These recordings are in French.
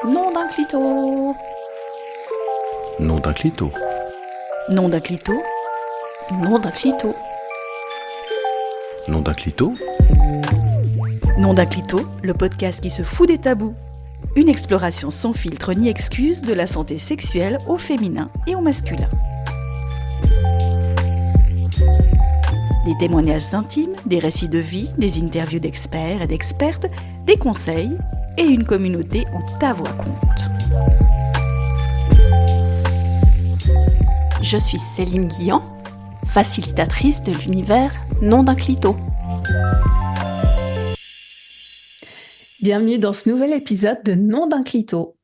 Nom d'un clito. Nom d'un clito. Nom d'un clito. Nom d'un clito. Nom d'un clito. Nom d'un clito, le podcast qui se fout des tabous. Une exploration sans filtre ni excuse de la santé sexuelle au féminin et au masculin. Des témoignages intimes, des récits de vie, des interviews d'experts et d'expertes, des conseils et une communauté où ta voix compte. Je suis Céline Guillan, facilitatrice de l'univers Nom d'un clito. Bienvenue dans ce nouvel épisode de Nom d'un clito.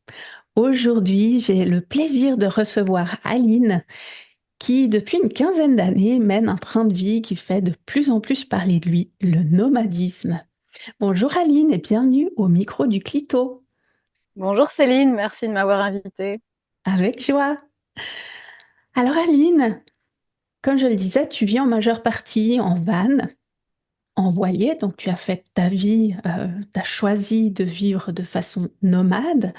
Aujourd'hui, j'ai le plaisir de recevoir Aline, qui depuis une quinzaine d'années mène un train de vie qui fait de plus en plus parler de lui, le nomadisme. Bonjour Aline et bienvenue au micro du clito. Bonjour Céline, merci de m'avoir invitée. Avec joie. Alors Aline, comme je le disais, tu vis en majeure partie en van, en voilier, donc tu as fait ta vie, tu as choisi de vivre de façon nomade,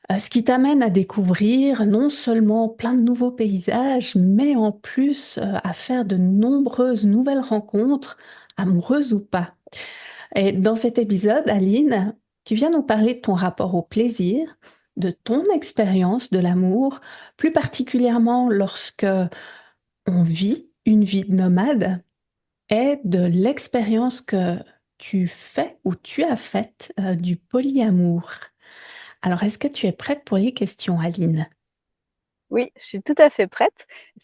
ce qui t'amène à découvrir non seulement plein de nouveaux paysages, mais en plus à faire de nombreuses nouvelles rencontres, amoureuses ou pas. Et dans cet épisode, Aline, tu viens nous parler de ton rapport au plaisir, de ton expérience de l'amour, plus particulièrement lorsque on vit une vie de nomade, et de l'expérience que tu fais ou tu as faite du polyamour. Alors, est-ce que tu es prête pour les questions, Aline? Oui, je suis tout à fait prête.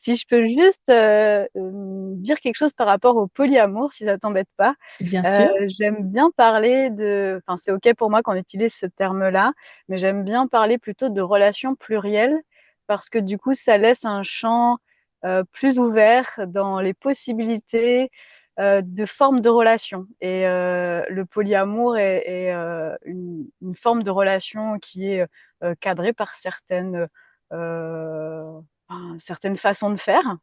Si je peux juste dire quelque chose par rapport au polyamour, si ça t'embête pas. Bien sûr. J'aime bien parler de, enfin c'est ok pour moi qu'on utilise ce terme-là, mais j'aime bien parler plutôt de relations plurielles parce que du coup ça laisse un champ plus ouvert dans les possibilités de formes de relations. Et le polyamour est une forme de relation qui est cadrée par certaines façons de faire.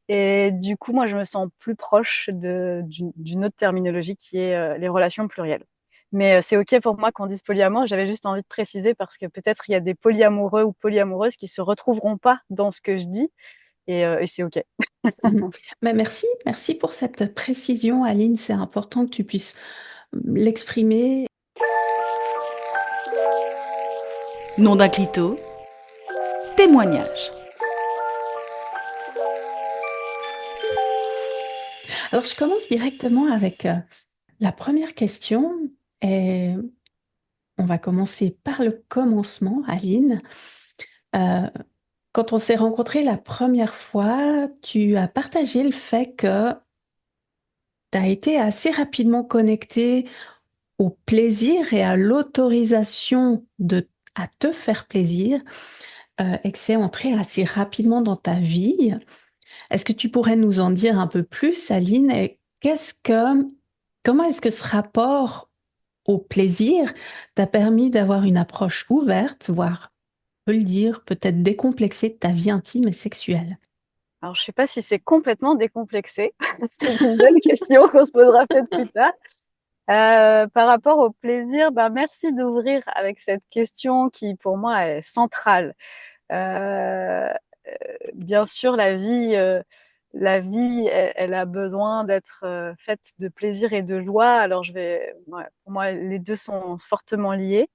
Et du coup, moi, je me sens plus proche d'une autre terminologie qui est les relations plurielles. Mais c'est OK pour moi qu'on dise polyamour. J'avais juste envie de préciser parce que peut-être il y a des polyamoureux ou polyamoureuses qui se retrouveront pas dans ce que je dis et c'est OK. Mhm. Mais merci pour cette précision, Aline. C'est important que tu puisses l'exprimer. Nom d'un clito, témoignage. Alors, je commence directement avec la première question et on va commencer par le commencement, Aline. Euh, Quand on s'est rencontrés la première fois, tu as partagé le fait que tu as été assez rapidement connecté au plaisir et à l'autorisation à te faire plaisir, et que c'est entré assez rapidement dans ta vie. Est-ce que tu pourrais nous en dire un peu plus, Aline? Et comment est-ce que ce rapport au plaisir t'a permis d'avoir une approche ouverte, voire, on peut le dire, peut-être décomplexée de ta vie intime et sexuelle? Alors, je sais pas si c'est complètement décomplexé. C'est une bonne question qu'on se posera peut-être plus tard. Par rapport au plaisir, ben merci d'ouvrir avec cette question qui, pour moi, est centrale. Euh, Bien sûr, elle a besoin d'être faite de plaisir et de joie. Alors, ouais, pour moi, les deux sont fortement liés.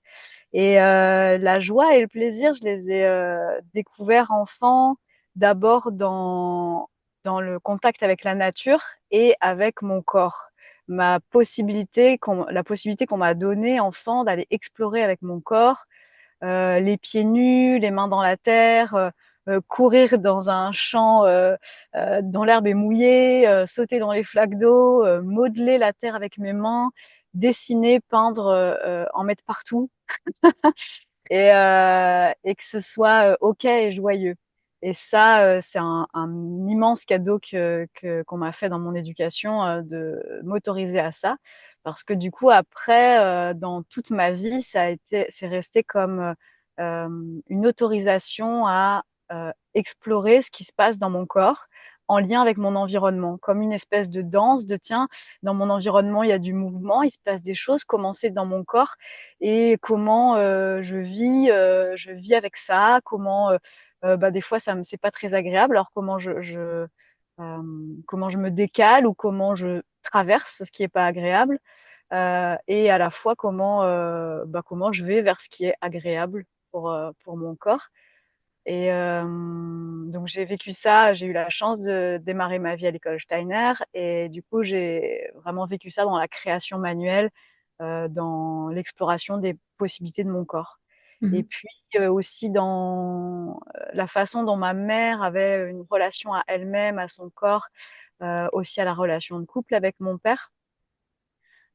Et la joie et le plaisir, je les ai découverts enfant, d'abord dans le contact avec la nature et avec mon corps. La possibilité qu'on m'a donnée enfant d'aller explorer avec mon corps, les pieds nus, les mains dans la terre, courir dans un champ dont l'herbe est mouillée, sauter dans les flaques d'eau, modeler la terre avec mes mains, dessiner, peindre, en mettre partout et que ce soit OK et joyeux. Et ça, c'est un immense cadeau qu'on m'a fait dans mon éducation, de m'autoriser à ça. Parce que du coup, après, dans toute ma vie, c'est resté comme une autorisation à explorer ce qui se passe dans mon corps, en lien avec mon environnement, comme une espèce de danse de tiens, dans mon environnement, il y a du mouvement, il se passe des choses, comment c'est dans mon corps et comment je vis avec ça, comment bah, des fois ça me c'est pas très agréable, alors comment je me décale ou comment je traverse ce qui est pas agréable et à la fois comment je vais vers ce qui est agréable pour mon corps. Et donc j'ai vécu ça, j'ai eu la chance de démarrer ma vie à l'école Steiner et du coup j'ai vraiment vécu ça dans la création manuelle, dans l'exploration des possibilités de mon corps. Et Mhm. puis aussi dans la façon dont ma mère avait une relation à elle-même, à son corps, aussi à la relation de couple avec mon père.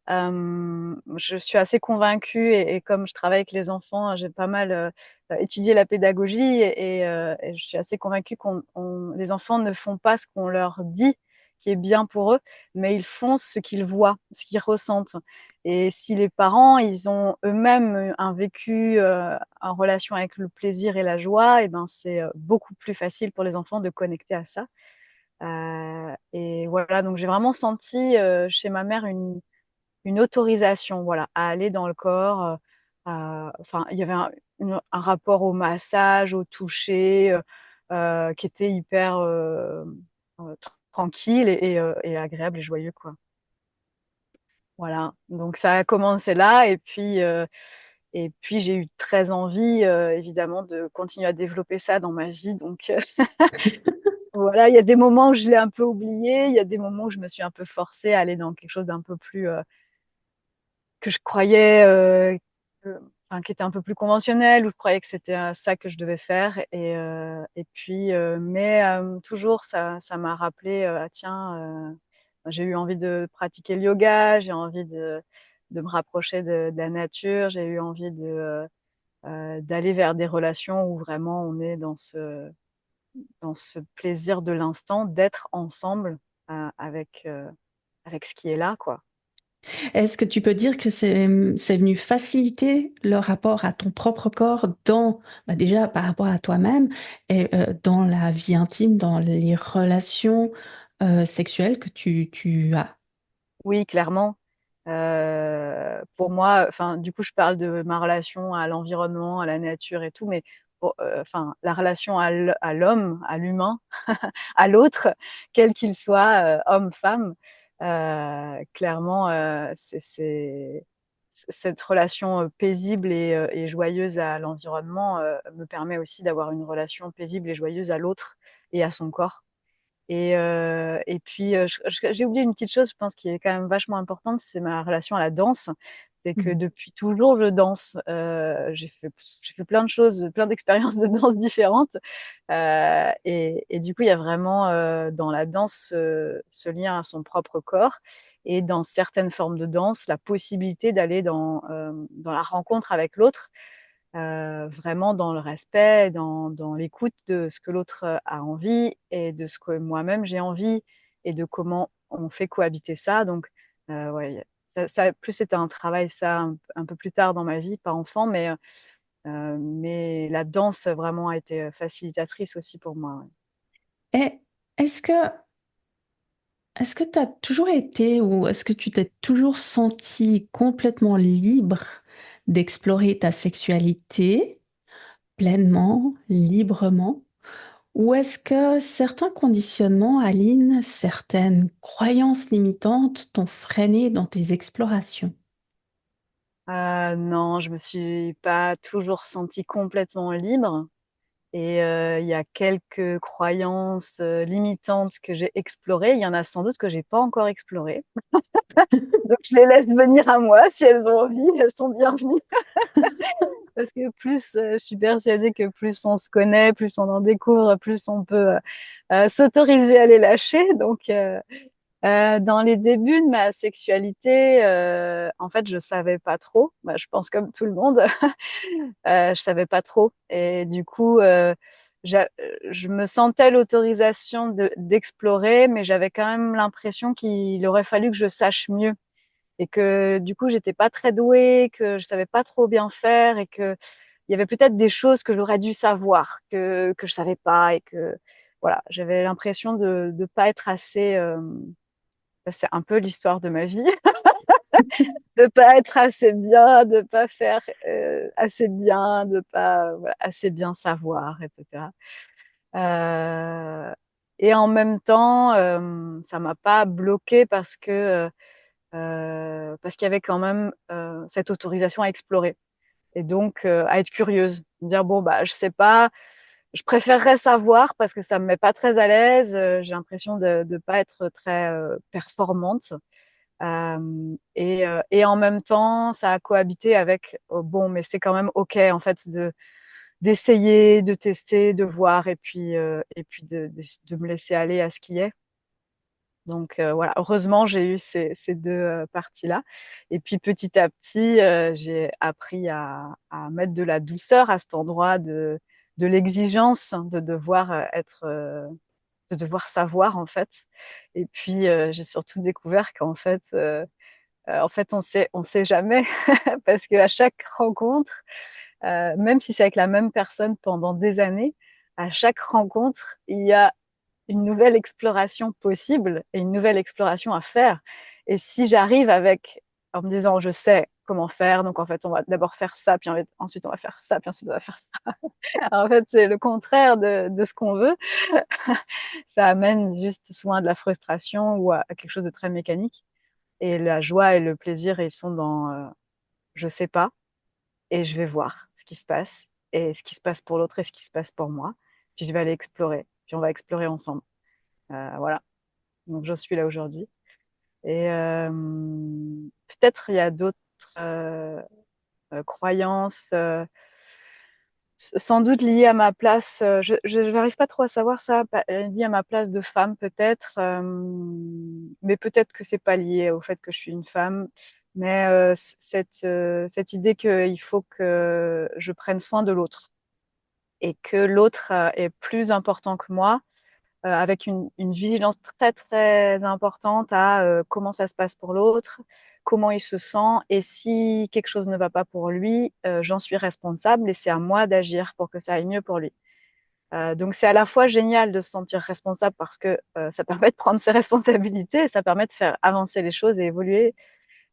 Je suis assez convaincue et comme je travaille avec les enfants, j'ai pas mal étudié la pédagogie et je suis assez convaincue les enfants ne font pas ce qu'on leur dit qui est bien pour eux, mais ils font ce qu'ils voient, ce qu'ils ressentent. Et si les parents, ils ont eux-mêmes un vécu en relation avec le plaisir et la joie, et ben c'est beaucoup plus facile pour les enfants de connecter à ça. Et voilà, donc j'ai vraiment senti chez ma mère une autorisation, voilà, à aller dans le corps. Enfin, il y avait un rapport au massage, au toucher, qui était hyper tranquille et agréable et joyeux, quoi. Voilà. Donc ça a commencé là, et puis j'ai eu très envie, évidemment, de continuer à développer ça dans ma vie. Donc voilà, il y a des moments où je l'ai un peu oublié, il y a des moments où je me suis un peu forcée à aller dans quelque chose d'un peu plus que je croyais enfin, qui était un peu plus conventionnel, où je croyais que c'était ça que je devais faire. Et puis, mais toujours, ça m'a rappelé, ah, tiens, j'ai eu envie de pratiquer le yoga, j'ai envie de me rapprocher de la nature, j'ai eu envie d'aller vers des relations où vraiment on est dans ce plaisir de l'instant, d'être ensemble avec ce qui est là, quoi. Est-ce que tu peux dire que c'est venu faciliter le rapport à ton propre corps dans, bah déjà par rapport à toi-même et dans la vie intime, dans les relations sexuelles que tu as? Oui, clairement. Pour moi, enfin, du coup, je parle de ma relation à l'environnement, à la nature et tout, mais enfin, la relation à l'homme, à l'humain, à l'autre, quel qu'il soit, homme, femme, clairement, cette relation paisible et joyeuse à l'environnement me permet aussi d'avoir une relation paisible et joyeuse à l'autre et à son corps. Et puis, j'ai oublié une petite chose, je pense, qui est quand même vachement importante, c'est ma relation à la danse. C'est que Mhm. depuis toujours, je danse. J'ai fait plein de choses, plein d'expériences de danse différentes. Et du coup, il y a vraiment dans la danse ce lien à son propre corps. Et dans certaines formes de danse, la possibilité d'aller dans la rencontre avec l'autre vraiment dans le respect, dans l'écoute de ce que l'autre a envie et de ce que moi-même j'ai envie et de comment on fait cohabiter ça. Donc, ouais, plus c'était un travail, ça, un peu plus tard dans ma vie, pas enfant, mais la danse vraiment a été facilitatrice aussi pour moi. Ouais. Et est-ce que est-ce que tu as toujours été ou est-ce que tu t'es toujours senti complètement libre d'explorer ta sexualité pleinement, librement? Ou est-ce que certains conditionnements, Aline, certaines croyances limitantes t'ont freiné dans tes explorations? Non, je me suis pas toujours sentie complètement libre. Et il y a quelques croyances limitantes que j'ai explorées. Il y en a sans doute que j'ai pas encore explorées. Donc je les laisse venir à moi si elles ont envie, elles sont bienvenues. Parce que plus je suis persuadée que plus on se connaît, plus on en découvre, plus on peut s'autoriser à les lâcher. Donc dans les débuts de ma sexualité, en fait, je savais pas trop. Bah, je pense comme tout le monde, je savais pas trop. Et du coup, je me sentais l'autorisation d'explorer, mais j'avais quand même l'impression qu'il aurait fallu que je sache mieux et que du coup, j'étais pas très douée, que je savais pas trop bien faire et que il y avait peut-être des choses que j'aurais dû savoir que je savais pas et que voilà, j'avais l'impression de ne pas être assez. Ça, c'est un peu l'histoire de ma vie, de pas être assez bien, de pas faire assez bien, de pas voilà, assez bien savoir, etc. Euh, et en même temps, ça m'a pas bloqué parce qu'il y avait quand même cette autorisation à explorer et donc à être curieuse, dire bon bah je sais pas, je préférerais savoir parce que ça me met pas très à l'aise, j'ai l'impression de pas être très performante. Et en même temps, ça a cohabité avec bon, mais c'est quand même ok en fait de d'essayer, de tester, de voir et puis de me laisser aller à ce qui est. Donc voilà, heureusement j'ai eu ces deux parties-là. Et puis petit à petit, j'ai appris à mettre de la douceur à cet endroit de l'exigence, de devoir de devoir savoir en fait. Et puis j'ai surtout découvert en fait, on sait jamais parce qu'à chaque rencontre, même si c'est avec la même personne pendant des années, à chaque rencontre, il y a une nouvelle exploration possible et une nouvelle exploration à faire. Et si j'arrive avec, en me disant, je sais comment faire, donc en fait, on va d'abord faire ça, puis ensuite on va faire ça, puis ensuite on va faire ça. En fait, c'est le contraire de ce qu'on veut. Ça amène juste souvent à de la frustration ou à quelque chose de très mécanique. Et la joie et le plaisir, ils sont dans je sais pas et je vais voir ce qui se passe et ce qui se passe pour l'autre et ce qui se passe pour moi. Puis je vais aller explorer. Puis on va explorer ensemble. Voilà. Donc j'en suis là aujourd'hui. Et peut-être il y a d'autres euh, croyances, sans doute liées à ma place. Je n'arrive pas trop à savoir ça, liées à ma place de femme peut-être, mais peut-être que c'est pas lié au fait que je suis une femme. Mais cette idée qu'il faut que je prenne soin de l'autre et que l'autre est plus important que moi avec une vigilance très très importante à comment ça se passe pour l'autre, comment il se sent et si quelque chose ne va pas pour lui, j'en suis responsable et c'est à moi d'agir pour que ça aille mieux pour lui. Donc c'est à la fois génial de se sentir responsable parce que ça permet de prendre ses responsabilités, et ça permet de faire avancer les choses et évoluer.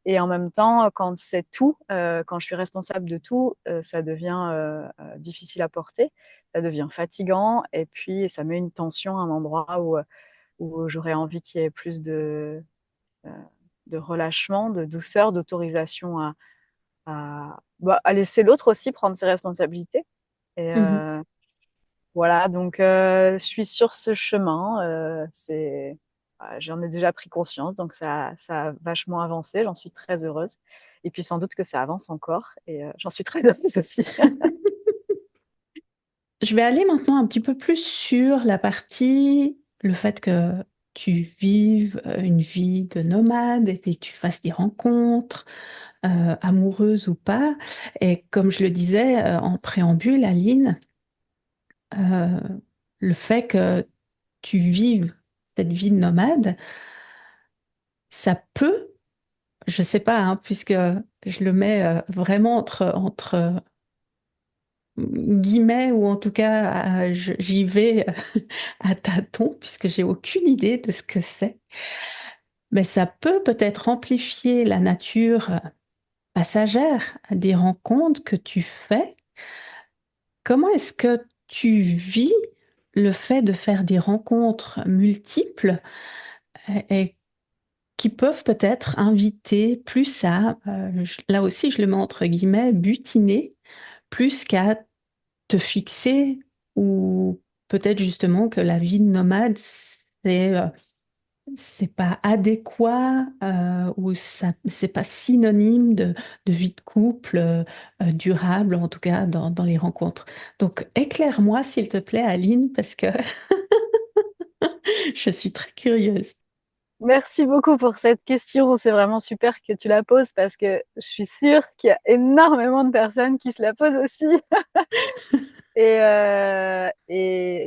Et en même temps, quand c'est tout, quand je suis responsable de tout, ça devient difficile à porter, ça devient fatigant et puis ça met une tension à un endroit où j'aurais envie qu'il y ait plus euh, de relâchement, de douceur, d'autorisation bah, à laisser l'autre aussi prendre ses responsabilités. Et Mhm. voilà, donc je suis sur ce chemin. J'en ai déjà pris conscience, donc ça a vachement avancé. J'en suis très heureuse. Et puis sans doute que ça avance encore, et j'en suis très heureuse aussi. Je vais aller maintenant un petit peu plus sur la partie, le fait que tu vives une vie de nomade et puis que tu fasses des rencontres, amoureuses ou pas. Et comme je le disais en préambule, Aline, euh, le fait que tu vives cette vie de nomade, ça peut, je sais pas, hein, puisque je le mets vraiment entre guillemets, ou en tout cas, j'y vais à tâtons, puisque j'ai aucune idée de ce que c'est. Mais ça peut peut-être amplifier la nature passagère des rencontres que tu fais. Comment est-ce que tu vis le fait de faire des rencontres multiples et qui peuvent peut-être inviter plus à, là aussi je le mets entre guillemets, butiner, plus qu'à te fixer ou peut-être justement que la vie de nomade, c'est pas adéquat ou ça, c'est pas synonyme de vie de couple durable, en tout cas dans les rencontres. Donc éclaire-moi s'il te plaît, Aline, parce que je suis très curieuse. Merci beaucoup pour cette question. C'est vraiment super que tu la poses parce que je suis sûre qu'il y a énormément de personnes qui se la posent aussi. Et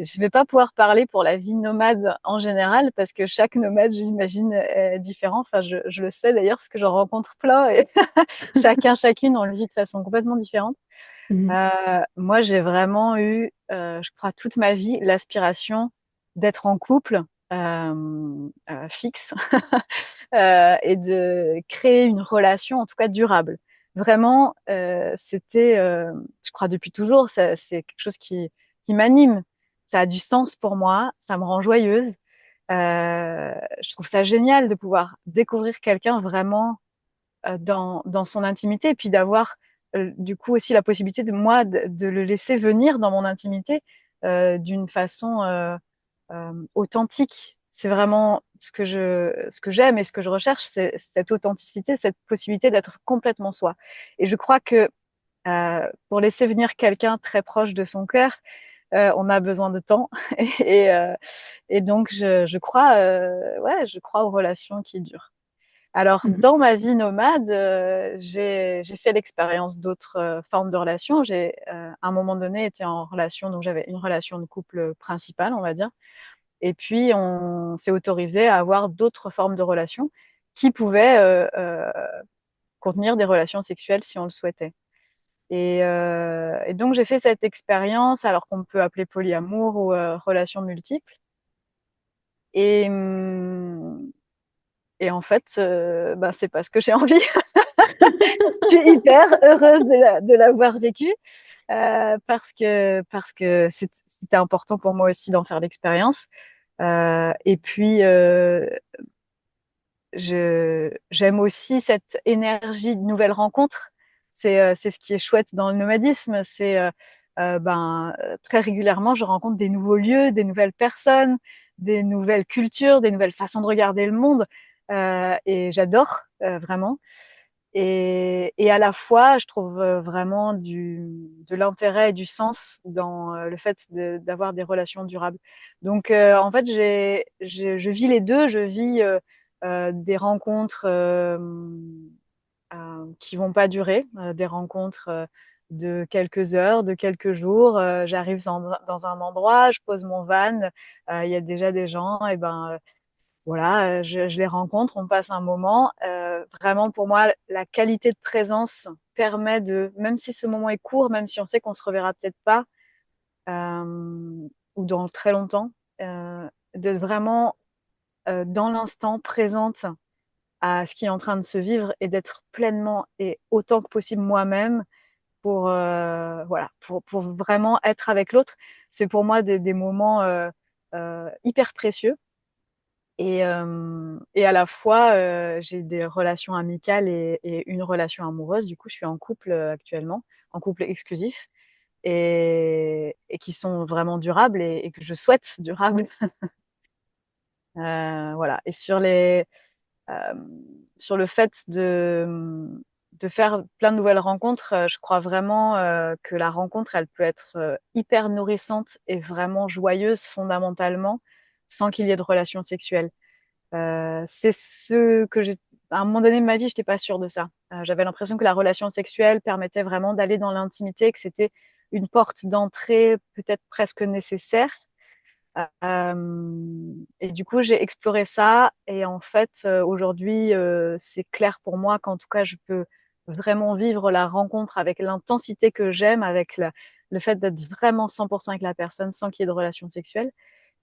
je vais pas pouvoir parler pour la vie nomade en général parce que chaque nomade, j'imagine, est différent. Enfin, je le sais d'ailleurs parce que j'en rencontre plein et chacune, on le vit de façon complètement différente. Mhm. Moi, j'ai vraiment eu, je crois, toute ma vie, l'aspiration d'être en couple fixe et de créer une relation, en tout cas durable. Vraiment, je crois depuis toujours, c'est quelque chose qui m'anime. Ça a du sens pour moi, ça me rend joyeuse. Je trouve ça génial de pouvoir découvrir quelqu'un vraiment dans son intimité, et puis d'avoir du coup aussi la possibilité de moi de le laisser venir dans mon intimité d'une façon authentique. C'est vraiment ce que j'aime et ce que je recherche, c'est cette authenticité, cette possibilité d'être complètement soi. Et je crois que pour laisser venir quelqu'un très proche de son cœur, on a besoin de temps. et, euh, et donc, ouais, je crois aux relations qui durent. Alors, Mhm. dans ma vie nomade, j'ai fait l'expérience d'autres formes de relations. J'ai, à un moment donné, été en relation, donc j'avais une relation de couple principale, on va dire. Et puis, on s'est autorisé à avoir d'autres formes de relations qui pouvaient contenir des relations sexuelles si on le souhaitait. Et donc, j'ai fait cette expérience, alors qu'on peut appeler polyamour ou relations multiples. Et, hum, et en fait, bah, c'est pas ce que j'ai envie. Je suis hyper heureuse de l'avoir vécu parce que c'était important pour moi aussi d'en faire l'expérience. Et puis, j'aime aussi cette énergie de nouvelles rencontres. C'est ce qui est chouette dans le nomadisme. Très régulièrement, je rencontre des nouveaux lieux, des nouvelles personnes, des nouvelles cultures, des nouvelles façons de regarder le monde. Et j'adore vraiment. Et à la fois, je trouve vraiment de l'intérêt et du sens dans le fait d'avoir des relations durables. Donc, en fait, je vis les deux. Je vis des rencontres qui vont pas durer, des rencontres de quelques heures, de quelques jours. J'arrive dans un endroit, je pose mon van, il y a déjà des gens, et ben voilà, je les rencontre, on passe un moment. Vraiment, pour moi, la qualité de présence permet de, même si ce moment est court, même si on sait qu'on se reverra peut-être pas, ou dans très longtemps, d'être vraiment dans l'instant présente à ce qui est en train de se vivre et d'être pleinement et autant que possible moi-même pour vraiment être avec l'autre. C'est pour moi des moments hyper précieux. Et à la fois, j'ai des relations amicales et une relation amoureuse. Du coup, je suis en couple actuellement, en couple exclusif, et qui sont vraiment durables et que je souhaite durables. Voilà. Et euh, sur le fait de faire plein de nouvelles rencontres, je crois vraiment que la rencontre, elle peut être hyper nourrissante et vraiment joyeuse fondamentalement, sans qu'il y ait de relations sexuelles. C'est ce que j'ai. À un moment donné de ma vie, je n'étais pas sûre de ça. J'avais l'impression que la relation sexuelle permettait vraiment d'aller dans l'intimité, que c'était une porte d'entrée peut-être presque nécessaire. Et du coup, j'ai exploré ça. Et en fait, aujourd'hui, c'est clair pour moi qu'en tout cas, je peux vraiment vivre la rencontre avec l'intensité que j'aime, avec le fait d'être vraiment 100% avec la personne sans qu'il y ait de relation sexuelle.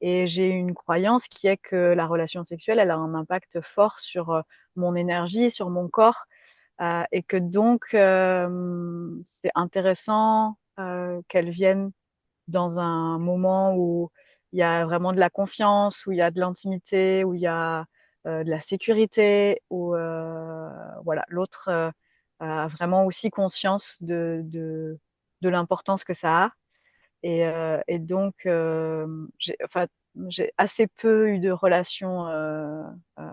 Et j'ai une croyance qui est que la relation sexuelle, elle a un impact fort sur mon énergie, sur mon corps, et que donc c'est intéressant qu'elle vienne dans un moment où il y a vraiment de la confiance, où il y a de l'intimité, où il y a de la sécurité, où voilà, l'autre a vraiment aussi conscience de l'importance que ça a. Et donc, enfin, j'ai assez peu eu de relations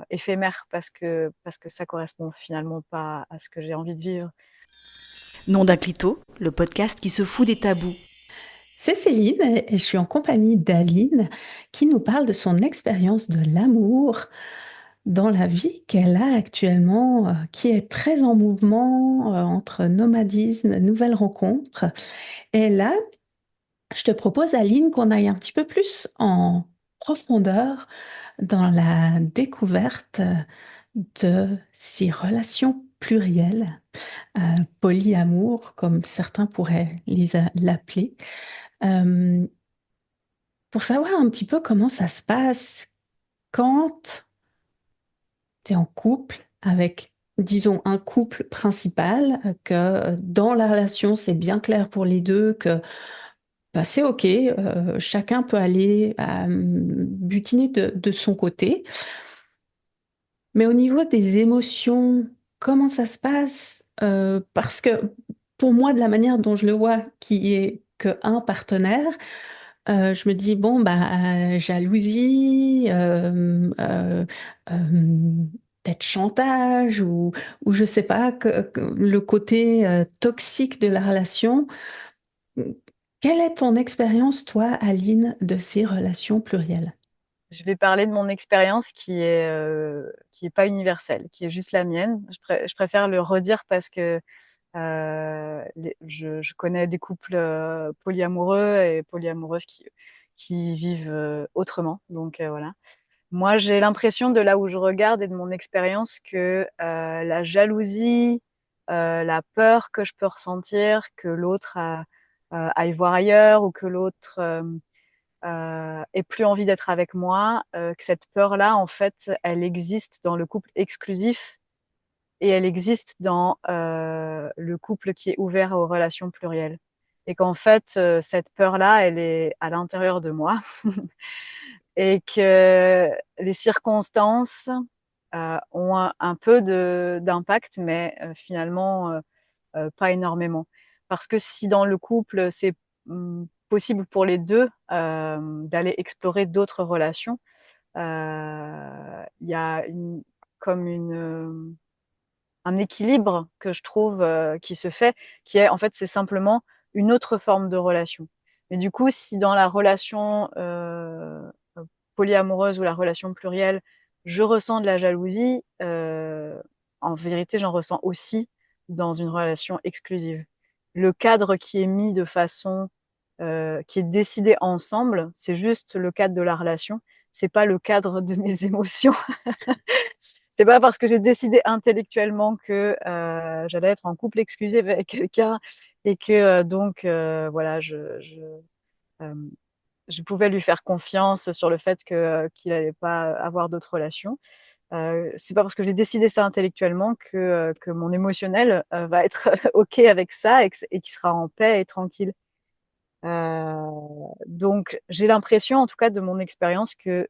éphémères parce que ça correspond finalement pas à ce que j'ai envie de vivre. Nom d'un clito, le podcast qui se fout des tabous. C'est Céline et je suis en compagnie d'Aline qui nous parle de son expérience de l'amour dans la vie qu'elle a actuellement, qui est très en mouvement entre nomadisme, nouvelles rencontres. Et là, je te propose, Aline, qu'on aille un petit peu plus en profondeur dans la découverte de ces relations plurielles, euh, polyamour, comme certains pourraient l'appeler. Euh, pour savoir un petit peu comment ça se passe quand tu es en couple avec, disons, un couple principal, que dans la relation, c'est bien clair pour les deux que bah, c'est OK, chacun peut aller butiner de son côté. Mais au niveau des émotions, comment ça se passe? Parce que pour moi, de la manière dont je le vois, qui est qu'un partenaire, je me dis, bon, bah, jalousie, peut-être chantage ou je sais pas, que le côté toxique de la relation. Quelle est ton expérience, toi, Aline, de ces relations plurielles? Je vais parler de mon expérience qui est pas universelle, qui est juste la mienne. Je préfère le redire parce que je connais des couples polyamoureux et polyamoureuses qui vivent autrement. Donc voilà. Moi, j'ai l'impression de là où je regarde et de mon expérience que la jalousie, la peur que je peux ressentir, que l'autre aille voir ailleurs ou que l'autre ait plus envie d'être avec moi, que cette peur-là, en fait, elle existe dans le couple exclusif et elle existe dans le couple qui est ouvert aux relations plurielles. Et qu'en fait, cette peur-là, elle est à l'intérieur de moi et que les circonstances ont un peu d'impact, mais finalement pas énormément. Parce que si dans le couple, c'est possible pour les deux d'aller explorer d'autres relations, il y a comme un équilibre que je trouve qui se fait, qui est en fait c'est simplement une autre forme de relation. Mais du coup, si dans la relation polyamoureuse ou la relation plurielle, je ressens de la jalousie, en vérité, j'en ressens aussi dans une relation exclusive. Le cadre qui est mis de façon, qui est décidé ensemble, c'est juste le cadre de la relation, c'est pas le cadre de mes émotions. C'est pas parce que j'ai décidé intellectuellement que j'allais être en couple exclusif avec quelqu'un et que donc voilà, euh, je pouvais lui faire confiance sur le fait qu'il allait pas avoir d'autres relations. C'est pas parce que j'ai décidé ça intellectuellement que mon émotionnel va être OK avec ça et qu'il sera en paix et tranquille. Euh, donc j'ai l'impression, en tout cas de mon expérience, que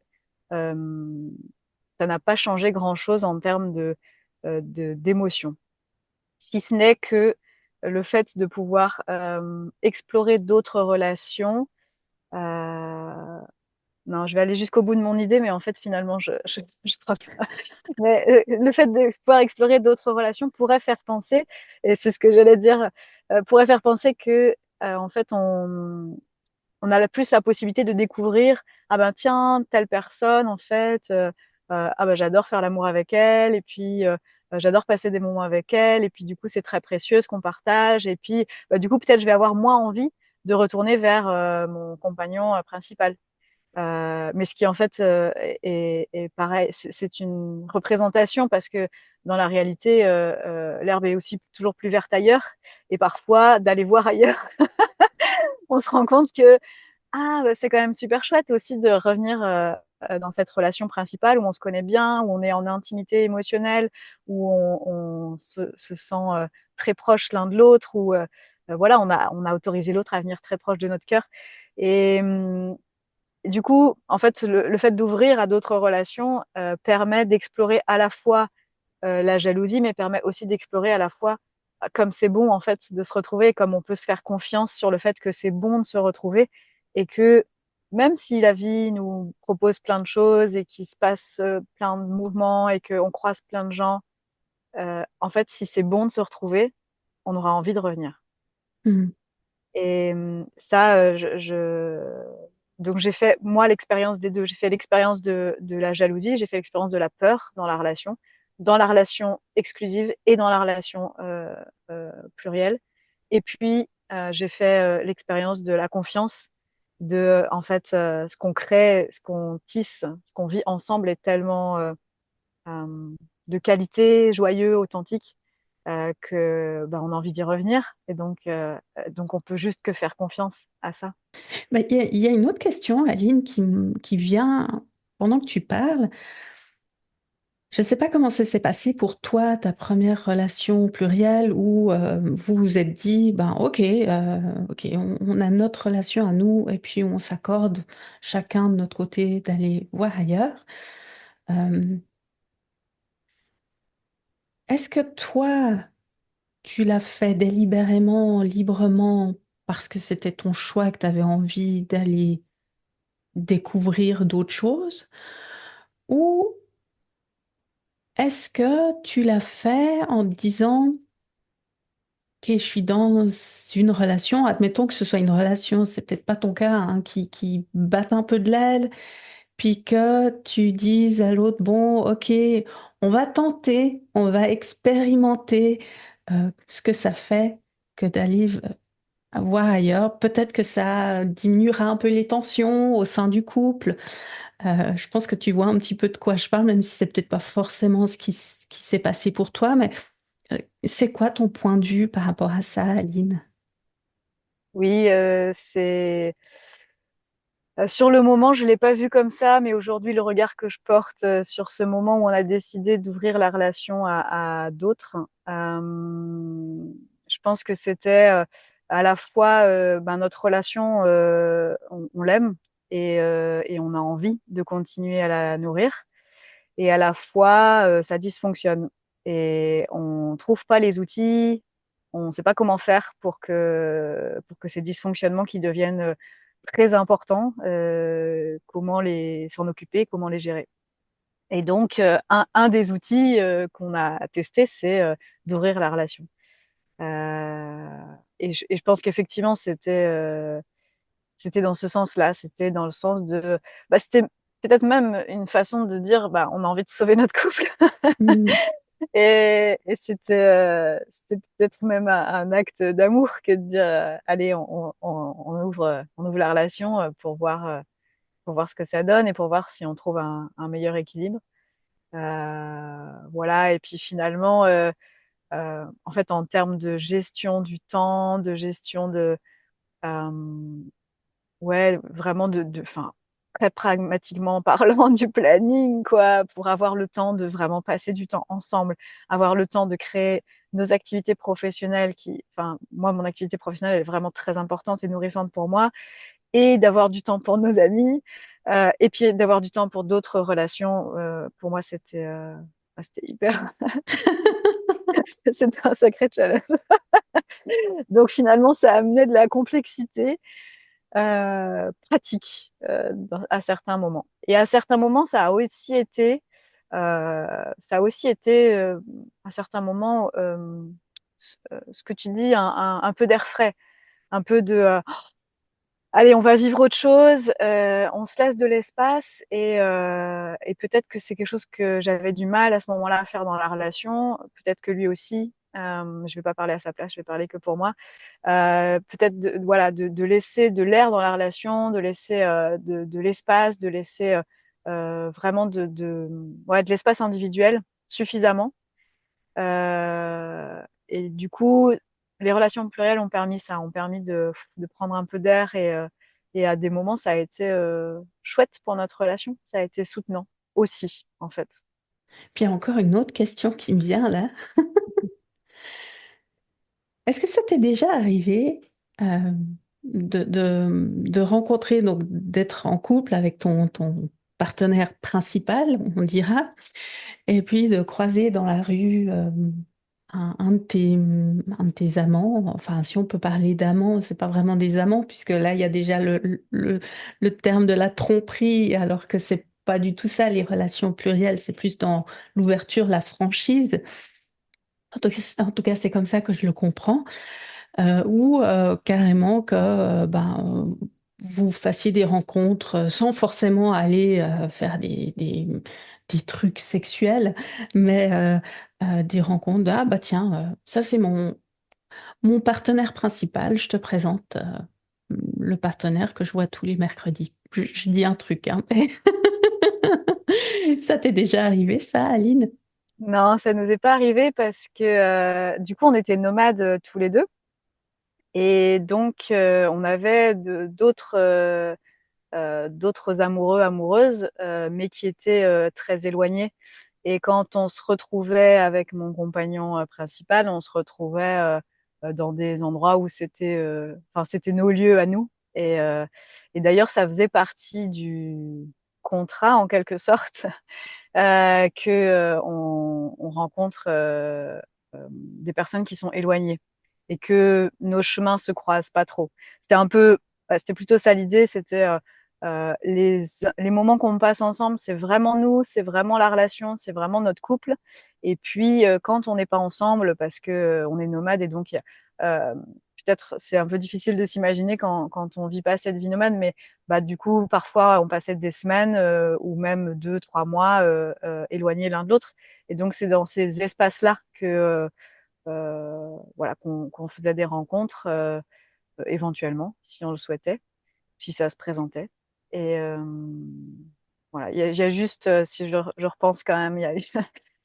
euh, ça n'a pas changé grand-chose en termes d'émotion. Si ce n'est que le fait de pouvoir explorer d'autres relations. Euh, non, je vais aller jusqu'au bout de mon idée, mais en fait, finalement, je crois pas. Mais le fait de pouvoir explorer d'autres relations pourrait faire penser, et c'est ce que j'allais dire, pourrait faire penser que, en fait, on a plus la possibilité de découvrir, ah ben tiens, telle personne, en fait, ah ben j'adore faire l'amour avec elle, et puis j'adore passer des moments avec elle, et puis du coup, c'est très précieux ce qu'on partage, et puis bah, du coup, peut-être je vais avoir moins envie de retourner vers mon compagnon principal. Mais ce qui en fait est pareil, c'est une représentation parce que dans la réalité, l'herbe est aussi toujours plus verte ailleurs. Et parfois, d'aller voir ailleurs, on se rend compte que ah, bah, c'est quand même super chouette aussi de revenir dans cette relation principale où on se connaît bien, où on est en intimité émotionnelle, où on se sent très proche l'un de l'autre, où voilà, on a autorisé l'autre à venir très proche de notre cœur. Et du coup, en fait, le fait d'ouvrir à d'autres relations permet d'explorer à la fois la jalousie, mais permet aussi d'explorer à la fois comme c'est bon en fait de se retrouver, comme on peut se faire confiance sur le fait que c'est bon de se retrouver et que même si la vie nous propose plein de choses et qu'il se passe plein de mouvements et qu'on croise plein de gens, en fait, si c'est bon de se retrouver, on aura envie de revenir. Mhm. Et ça, donc j'ai fait, moi, l'expérience des deux. J'ai fait l'expérience de la jalousie, j'ai fait l'expérience de la peur dans la relation exclusive et dans la relation plurielle. Et puis, j'ai fait l'expérience de la confiance, de, en fait, ce qu'on crée, ce qu'on tisse, ce qu'on vit ensemble est tellement de qualité, joyeux, authentique, que on a envie d'y revenir. Et donc, on peut juste que faire confiance à ça. Bah, il y a une autre question, Aline, qui vient pendant que tu parles. Je ne sais pas comment ça s'est passé pour toi, ta première relation plurielle, où vous vous êtes dit, ben ok, on a notre relation à nous, et puis on s'accorde chacun de notre côté d'aller voir ailleurs. Euh, Est-ce que toi, tu l'as fait délibérément, librement, parce que c'était ton choix, que tu avais envie d'aller découvrir d'autres choses? Ou est-ce que tu l'as fait en te disant, ok, je suis dans une relation, admettons que ce soit une relation, c'est peut-être pas ton cas, hein, qui batte un peu de l'aile, puis que tu dises à l'autre, bon, ok, on va tenter, on va expérimenter ce que ça fait que d'aller voir ailleurs. Peut-être que ça diminuera un peu les tensions au sein du couple. Je pense que tu vois un petit peu de quoi je parle, même si c'est peut-être pas forcément ce qui s'est passé pour toi, mais c'est quoi ton point de vue par rapport à ça, Aline? Oui, sur le moment, je l'ai pas vu comme ça, mais aujourd'hui, le regard que je porte sur ce moment où on a décidé d'ouvrir la relation à d'autres, je pense que c'était à la fois notre relation, on l'aime et on a envie de continuer à la nourrir, et à la fois ça dysfonctionne et on trouve pas les outils, on sait pas comment faire pour que ces dysfonctionnements qui deviennent très importants, comment s'en occuper, comment les gérer. Et donc, un des outils qu'on a testé, c'est d'ouvrir la relation. Euh, et je pense qu'effectivement, c'était dans ce sens-là, c'était dans le sens c'était peut-être même une façon de dire, on a envie de sauver notre couple. Hmm. Et c'était peut-être même un acte d'amour que de dire, allez, on ouvre la relation pour voir ce que ça donne et pour voir si on trouve un meilleur équilibre. Voilà. Et puis finalement, en fait, en termes de gestion du temps, de gestion euh, ouais, vraiment enfin, très pragmatiquement parlant, du planning, quoi, pour avoir le temps de vraiment passer du temps ensemble, avoir le temps de créer nos activités professionnelles enfin, moi, mon activité professionnelle est vraiment très importante et nourrissante pour moi, et d'avoir du temps pour nos amis, et puis d'avoir du temps pour d'autres relations. Pour moi, c'était hyper, c'était un sacré challenge. Donc finalement, ça a amené de la complexité pratique à certains moments. Et à certains moments, ça a aussi été à certains moments, ce que tu dis, un peu d'air frais, un peu de allez, on va vivre autre chose, on se laisse de l'espace, et peut-être que c'est quelque chose que j'avais du mal à ce moment-là à faire dans la relation, peut-être que lui aussi. Je vais pas parler à sa place, je vais parler que pour moi. Peut-être voilà, de laisser de l'air dans la relation, de laisser de l'espace, de laisser vraiment ouais, de l'espace individuel suffisamment. Et du coup, les relations plurielles ont permis ça, ont permis de prendre un peu d'air, et à des moments, ça a été chouette pour notre relation, ça a été soutenant aussi, en fait. Puis il y a encore une autre question qui me vient là. Est-ce que ça t'est déjà arrivé euh, de rencontrer, donc d'être en couple avec ton partenaire principal, on dira, et puis de croiser dans la rue un de tes amants, enfin si on peut parler d'amants, c'est pas vraiment des amants, puisque là il y a déjà le terme de la tromperie, alors que c'est pas du tout ça, les relations plurielles, c'est plus dans l'ouverture, la franchise. En tout cas, c'est comme ça que je le comprends. Ou carrément que vous fassiez des rencontres sans forcément aller faire des trucs sexuels, mais des rencontres de, ah bah tiens, ça c'est mon partenaire principal, je te présente le partenaire que je vois tous les mercredis. Je dis un truc, hein, mais ça t'est déjà arrivé ça, Aline? Non, ça nous est pas arrivé parce que du coup, on était nomades tous les deux. Et donc, on avait d'autres amoureux, amoureuses, mais qui étaient très éloignés. Et quand on se retrouvait avec mon compagnon principal, on se retrouvait dans des endroits où enfin, c'était nos lieux à nous. Et, euh, et d'ailleurs, ça faisait partie du contrat, en quelque sorte, que on rencontre des personnes qui sont éloignées et que nos chemins se croisent pas trop. C'était un peu, c'était plutôt ça l'idée, c'était les moments qu'on passe ensemble, c'est vraiment nous, c'est vraiment la relation, c'est vraiment notre couple. Et puis quand on n'est pas ensemble, parce que on est nomade et donc euh, peut-être c'est un peu difficile de s'imaginer quand on vit pas cette vie nomade, mais bah, du coup, parfois, on passait des semaines ou même 2, 3 mois éloignés l'un de l'autre. Et donc, c'est dans ces espaces-là que voilà qu'on faisait des rencontres éventuellement, si on le souhaitait, si ça se présentait. Et voilà, il y a juste, si je repense quand même, il y a eu,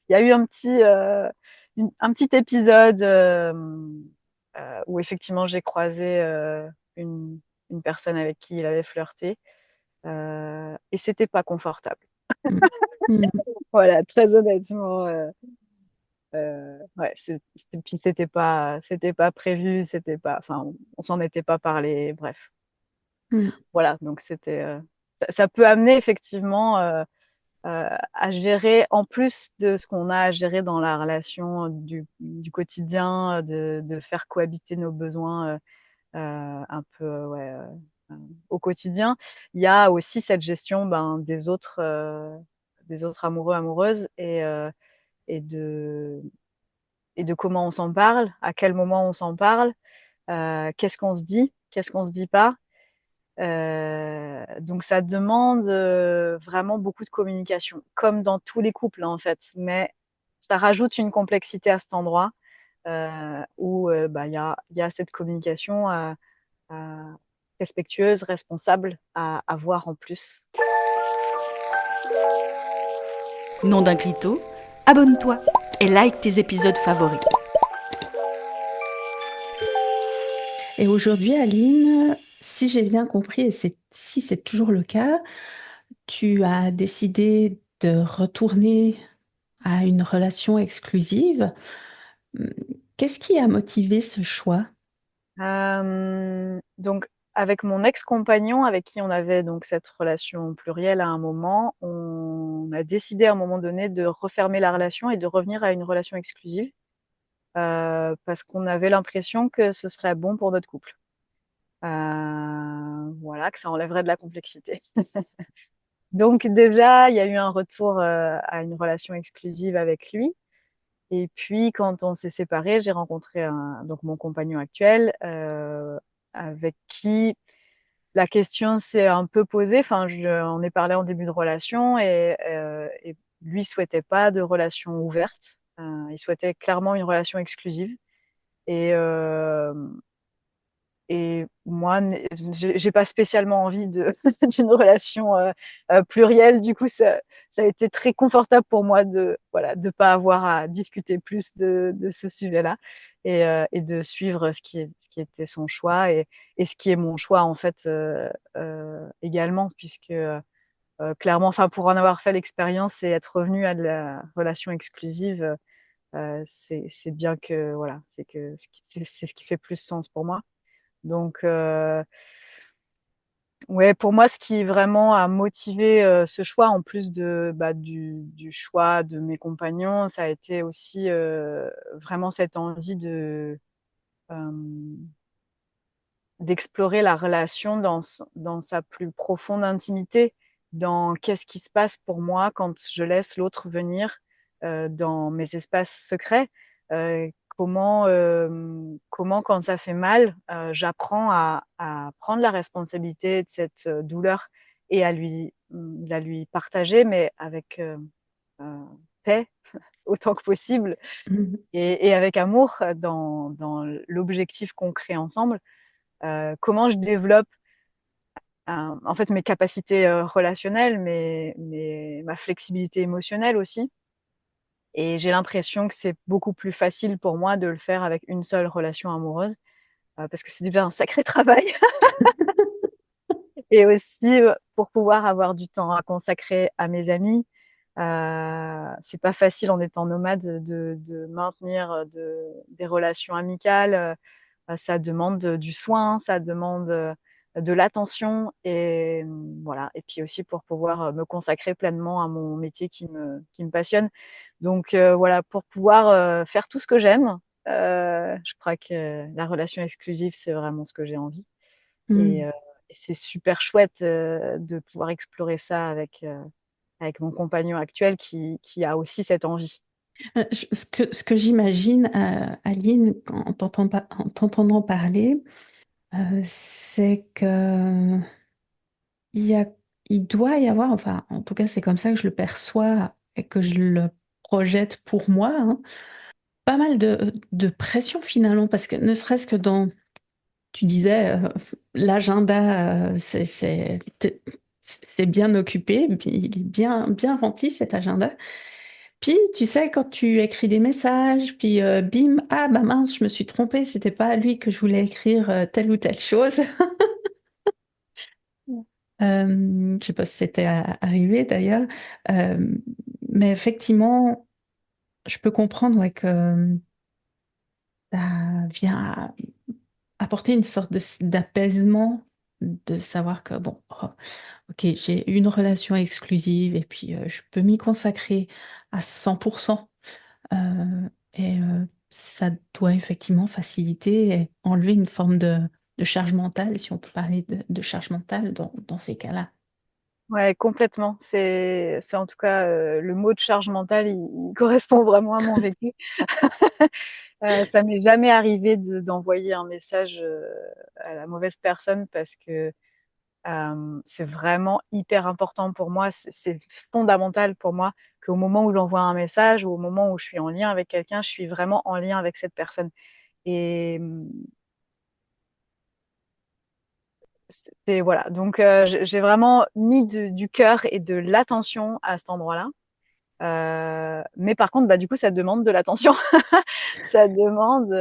il y a eu un petit épisode où effectivement j'ai croisé une, une personne avec qui il avait flirté et c'était pas confortable. Mm. Mm. Voilà, très honnêtement. Ouais, puis c'était pas prévu, c'était pas, enfin, on s'en était pas parlé. Bref, Mm. voilà. Donc ça peut amener effectivement à gérer en plus de ce qu'on a à gérer dans la relation du quotidien, de faire cohabiter nos besoins un peu, ouais, au quotidien. Il y a aussi cette gestion ben, des autres amoureux, amoureuses et de, et de comment on s'en parle, à quel moment on s'en parle, qu'est-ce qu'on se dit, qu'est-ce qu'on se dit pas. Donc ça demande vraiment beaucoup de communication, comme dans tous les couples en fait, mais ça rajoute une complexité à cet endroit où bah, y a cette communication respectueuse, responsable à avoir en plus. Nom d'un clito, abonne-toi et like tes épisodes favoris. Et aujourd'hui, Aline, si j'ai bien compris, et si c'est toujours le cas, tu as décidé de retourner à une relation exclusive. Hum, Qu'est-ce qui a motivé ce choix? Donc, avec mon ex-compagnon, avec qui on avait donc cette relation plurielle à un moment, on a décidé à un moment donné de refermer la relation et de revenir à une relation exclusive parce qu'on avait l'impression que ce serait bon pour notre couple. Voilà, que ça enlèverait de la complexité. Donc déjà, il y a eu un retour à une relation exclusive avec lui. Et puis, quand on s'est séparés, j'ai rencontré donc mon compagnon actuel, avec qui la question s'est un peu posée. Enfin, on est parlé en début de relation et lui souhaitait pas de relation ouverte. Il souhaitait clairement une relation exclusive. Et, euh, et moi, j'ai pas spécialement envie d'une relation plurielle. Du coup, ça a été très confortable pour moi de voilà de pas avoir à discuter plus de ce sujet-là et de suivre ce qui était son choix et ce qui est mon choix en fait également puisque clairement, enfin pour en avoir fait l'expérience et être revenu à de la relation exclusive, c'est bien que voilà, c'est ce qui fait plus sens pour moi. Donc, ouais, pour moi, ce qui vraiment a motivé ce choix, en plus du choix de mes compagnons, ça a été aussi vraiment cette envie euh, d'explorer la relation dans sa plus profonde intimité, dans qu'est-ce qui se passe pour moi quand je laisse l'autre venir dans mes espaces secrets, comment quand ça fait mal, j'apprends à prendre la responsabilité de cette douleur et à lui partager, mais avec paix autant que possible Mhm. et avec amour dans l'objectif qu'on crée ensemble. Comment je développe en fait mes capacités relationnelles, ma flexibilité émotionnelle aussi, Et j'ai l'impression que c'est beaucoup plus facile pour moi de le faire avec une seule relation amoureuse, parce que c'est déjà un sacré travail. Et aussi, pour pouvoir avoir du temps à consacrer à mes amis. C'est pas facile en étant nomade de maintenir des relations amicales. Ça demande du soin, ça demande de l'attention et voilà. Et puis aussi pour pouvoir me consacrer pleinement à mon métier qui me passionne. Donc voilà, pour pouvoir faire tout ce que j'aime, je crois que la relation exclusive, c'est vraiment ce que j'ai envie. Et, Hmm. euh, et c'est super chouette de pouvoir explorer ça avec mon compagnon actuel qui a aussi cette envie. Ce que j'imagine, Aline, en t'entendant parler, c'est que il y a, il doit y avoir, enfin, en tout cas, c'est comme ça que je le perçois et que je le projette pour moi, hein, pas mal de pression finalement, parce que ne serait-ce que dans, tu disais, l'agenda, c'est bien occupé, il est bien rempli cet agenda. Puis, tu sais, quand tu écris des messages, puis bim, ah bah mince, je me suis trompée, c'était pas à lui que je voulais écrire telle ou telle chose. Je sais pas si c'était arrivé d'ailleurs. Euh, mais effectivement, je peux comprendre ouais, que ça vient apporter une sorte d'apaisement, de savoir que, bon, oh, ok, j'ai une relation exclusive et puis je peux m'y consacrer à 100%. Ça doit effectivement faciliter et enlever une forme de charge mentale, si on peut parler de charge mentale dans ces cas-là. Ouais, complètement. C'est en tout cas le mot de charge mentale, il correspond vraiment à mon vécu. Ça m'est jamais arrivé d'envoyer un message à la mauvaise personne parce que c'est vraiment hyper important pour moi. C'est fondamental pour moi qu'au moment où j'envoie un message ou au moment où je suis en lien avec quelqu'un, je suis vraiment en lien avec cette personne. Et c'est voilà. Donc j'ai vraiment mis du cœur et de l'attention à cet endroit-là. Mais par contre, bah, du coup, ça demande de l'attention. Ça demande,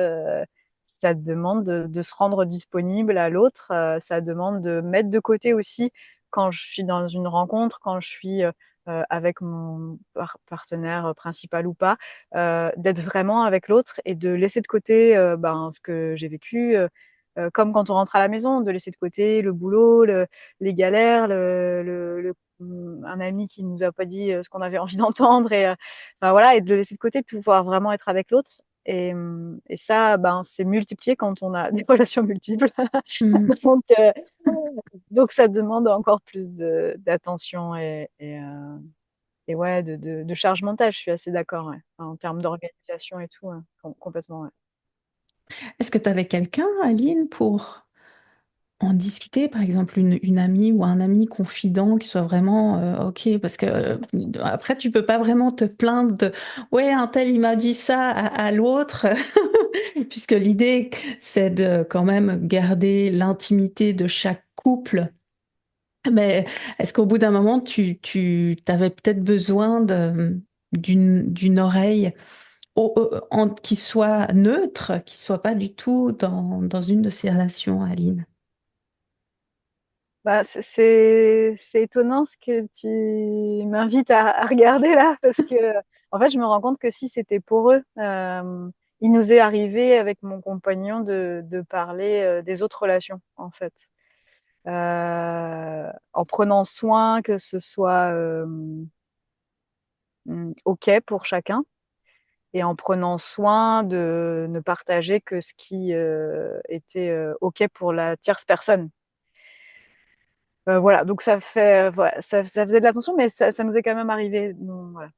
ça demande de se rendre disponible à l'autre. Ça demande de mettre de côté aussi quand je suis dans une rencontre, quand je suis avec mon partenaire principal ou pas, d'être vraiment avec l'autre et de laisser de côté ben, ce que j'ai vécu. Comme quand on rentre à la maison, de laisser de côté le boulot, les galères, un ami qui nous a pas dit ce qu'on avait envie d'entendre et enfin, voilà, et de le laisser de côté pour pouvoir vraiment être avec l'autre. Et ça, ben, c'est multiplié quand on a des relations multiples. Hmm. donc, euh, donc, ça demande encore plus d'attention et ouais, de charge mentale. Je suis assez d'accord, ouais. Enfin, en termes d'organisation et tout, hein, complètement. Ouais. Est-ce que tu avais quelqu'un, Aline, pour en discuter, par exemple une amie ou un ami confident qui soit vraiment OK, parce que après tu peux pas vraiment te plaindre de ouais, un tel il m'a dit ça à l'autre, puisque l'idée c'est de quand même garder l'intimité de chaque couple. Mais est-ce qu'au bout d'un moment tu avais peut-être besoin d'une oreille qui soit neutre, qui soit pas du tout dans une de ces relations, Aline? Bah, c'est étonnant ce que tu m'invites à regarder là, parce que en fait, je me rends compte que si c'était pour eux, il nous est arrivé avec mon compagnon de parler des autres relations, en fait. En prenant soin que ce soit OK pour chacun et en prenant soin de ne partager que ce qui était OK pour la tierce personne. Voilà, donc ça fait, voilà, ça faisait de l'attention, mais ça nous est quand même arrivé. Donc, voilà.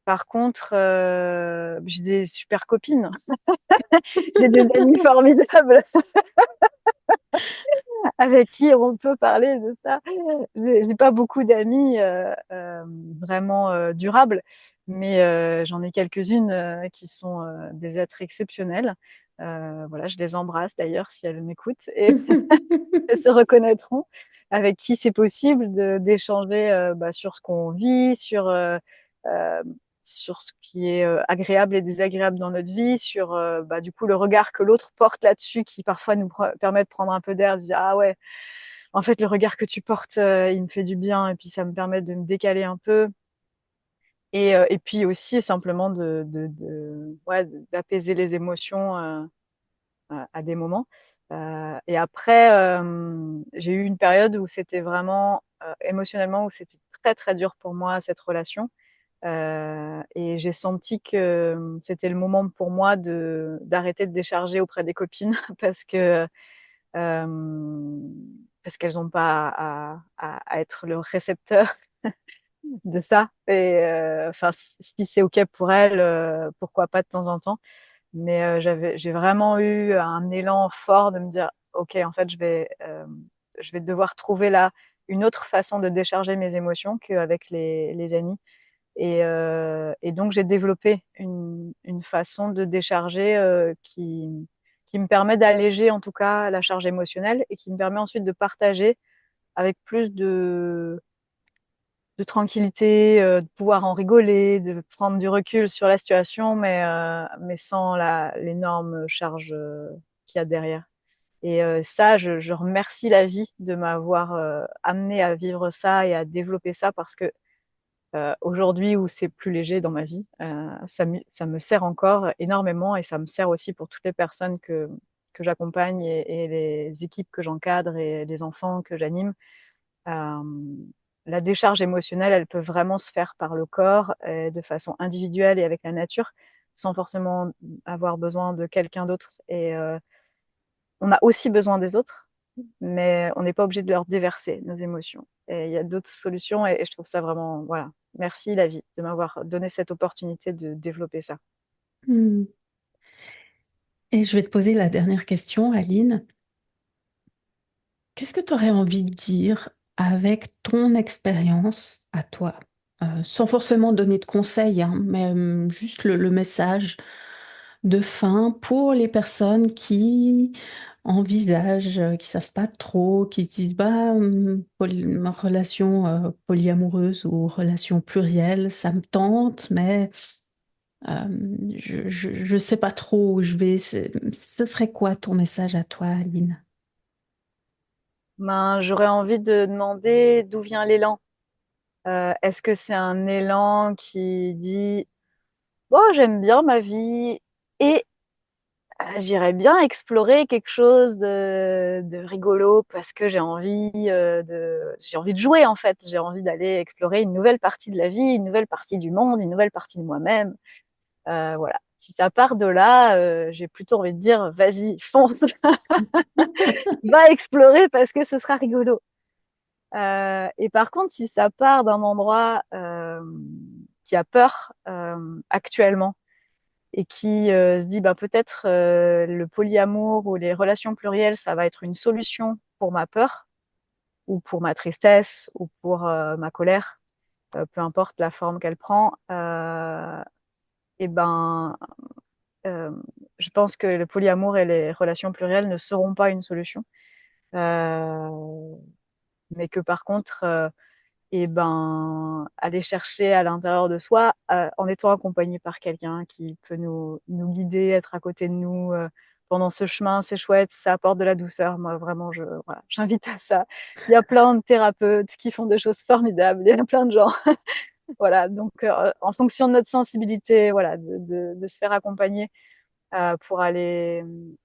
Par contre, j'ai des super copines, j'ai des amis formidables avec qui on peut parler de ça. J'ai pas beaucoup d'amis vraiment durables, mais j'en ai quelques-unes qui sont des êtres exceptionnels. Voilà, je les embrasse d'ailleurs si elles m'écoutent et elles se reconnaîtront. Avec qui c'est possible d'échanger bah, sur ce qu'on vit, sur sur ce qui est agréable et désagréable dans notre vie, sur du coup le regard que l'autre porte là-dessus, qui parfois nous permet de prendre un peu d'air, de dire ah ouais, en fait le regard que tu portes, il me fait du bien et puis ça me permet de me décaler un peu. Et puis aussi simplement ouais, d'apaiser les émotions à des moments. Et après, j'ai eu une période où c'était vraiment émotionnellement, où c'était très très dur pour moi cette relation. Et j'ai senti que c'était le moment pour moi de d'arrêter de décharger auprès des copines euh, parce qu'elles n'ont pas à être le récepteur de ça. Et enfin, si c'est ok pour elles, pourquoi pas de temps en temps. Mais j'ai vraiment eu un élan fort de me dire, ok, en fait, je vais devoir trouver là une autre façon de décharger mes émotions qu'avec les amis. Et donc, j'ai développé une façon de décharger qui me permet d'alléger en tout cas la charge émotionnelle et qui me permet ensuite de partager avec plus de tranquillité, de pouvoir en rigoler, de prendre du recul sur la situation, mais sans l'énorme charge qu'il y a derrière. Et ça, je remercie la vie de m'avoir amené à vivre ça et à développer ça parce que aujourd'hui où c'est plus léger dans ma vie, ça me sert encore énormément et ça me sert aussi pour toutes les personnes que j'accompagne et les équipes que j'encadre et les enfants que j'anime. Euh, la décharge émotionnelle, elle peut vraiment se faire par le corps, de façon individuelle et avec la nature, sans forcément avoir besoin de quelqu'un d'autre. Et on a aussi besoin des autres, mais on n'est pas obligé de leur déverser nos émotions. Et il y a d'autres solutions et je trouve ça vraiment, voilà. Merci la vie de m'avoir donné cette opportunité de développer ça. Hmm. Et je vais te poser la dernière question, Aline. Qu'est-ce que tu aurais envie de dire avec ton expérience à toi? Sans forcément donner de conseils, hein, mais juste le message de fin pour les personnes qui envisagent, qui savent pas trop, qui se disent bah, relation polyamoureuse ou relation plurielle, ça me tente, mais je sais pas trop où je vais. Ce serait quoi ton message à toi, Aline? Ben, j'aurais envie de demander d'où vient l'élan. Est-ce que c'est un élan qui dit, bon, j'aime bien ma vie et j'irais bien explorer quelque chose de rigolo parce que j'ai envie de jouer en fait. J'ai envie d'aller explorer une nouvelle partie de la vie, une nouvelle partie du monde, une nouvelle partie de moi-même. Voilà. Si ça part de là, j'ai plutôt envie de dire, vas-y, fonce, va explorer parce que ce sera rigolo. Et par contre, si ça part d'un endroit qui a peur actuellement et qui se dit bah, peut-être le polyamour ou les relations plurielles, ça va être une solution pour ma peur ou pour ma tristesse ou pour ma colère, peu importe la forme qu'elle prend, et ben, euh, je pense que le polyamour et les relations plurielles ne seront pas une solution, euh, mais que par contre, et ben, aller chercher à l'intérieur de soi, en étant accompagné par quelqu'un qui peut nous guider, être à côté de nous pendant ce chemin, c'est chouette, ça apporte de la douceur. Moi, vraiment, voilà, j'invite à ça. Il y a plein de thérapeutes qui font des choses formidables, il y a plein de gens. Voilà, donc en fonction de notre sensibilité, voilà, de se faire accompagner pour aller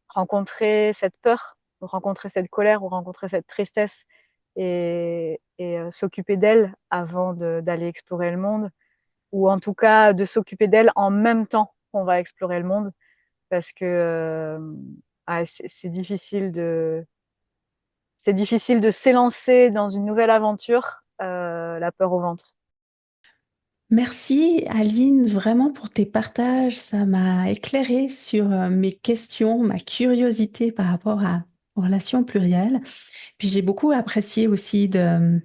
rencontrer cette peur, rencontrer cette colère ou rencontrer cette tristesse et s'occuper d'elle avant d'aller explorer le monde, ou en tout cas de s'occuper d'elle en même temps qu'on va explorer le monde, parce que c'est difficile de s'élancer dans une nouvelle aventure, la peur au ventre. Merci Aline, vraiment pour tes partages. Ça m'a éclairé sur mes questions, ma curiosité par rapport aux relations plurielles. Puis j'ai beaucoup apprécié aussi de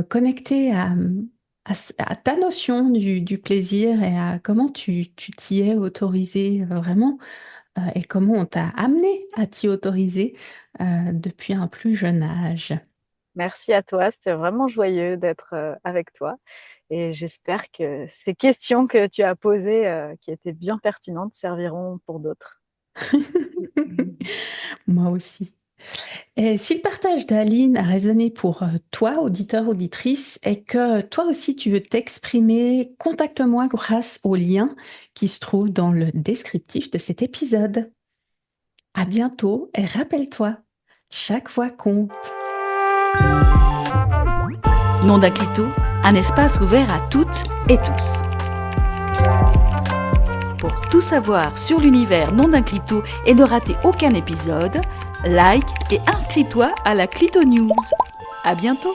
connecter à ta notion du plaisir et à comment tu t'y es autorisé vraiment et comment on t'a amené à t'y autoriser depuis un plus jeune âge. Merci à toi, c'était vraiment joyeux d'être avec toi. Et j'espère que ces questions que tu as posées, qui étaient bien pertinentes, serviront pour d'autres. Moi aussi. Et si le partage d'Aline a résonné pour toi, auditeur, auditrice, et que toi aussi tu veux t'exprimer, contacte-moi grâce au lien qui se trouve dans le descriptif de cet épisode. À bientôt et rappelle-toi, chaque voix compte. Nom d'un clito, un espace ouvert à toutes et tous. Pour tout savoir sur l'univers Nom d'un clito et ne rater aucun épisode, like et inscris-toi à la Clito News. À bientôt!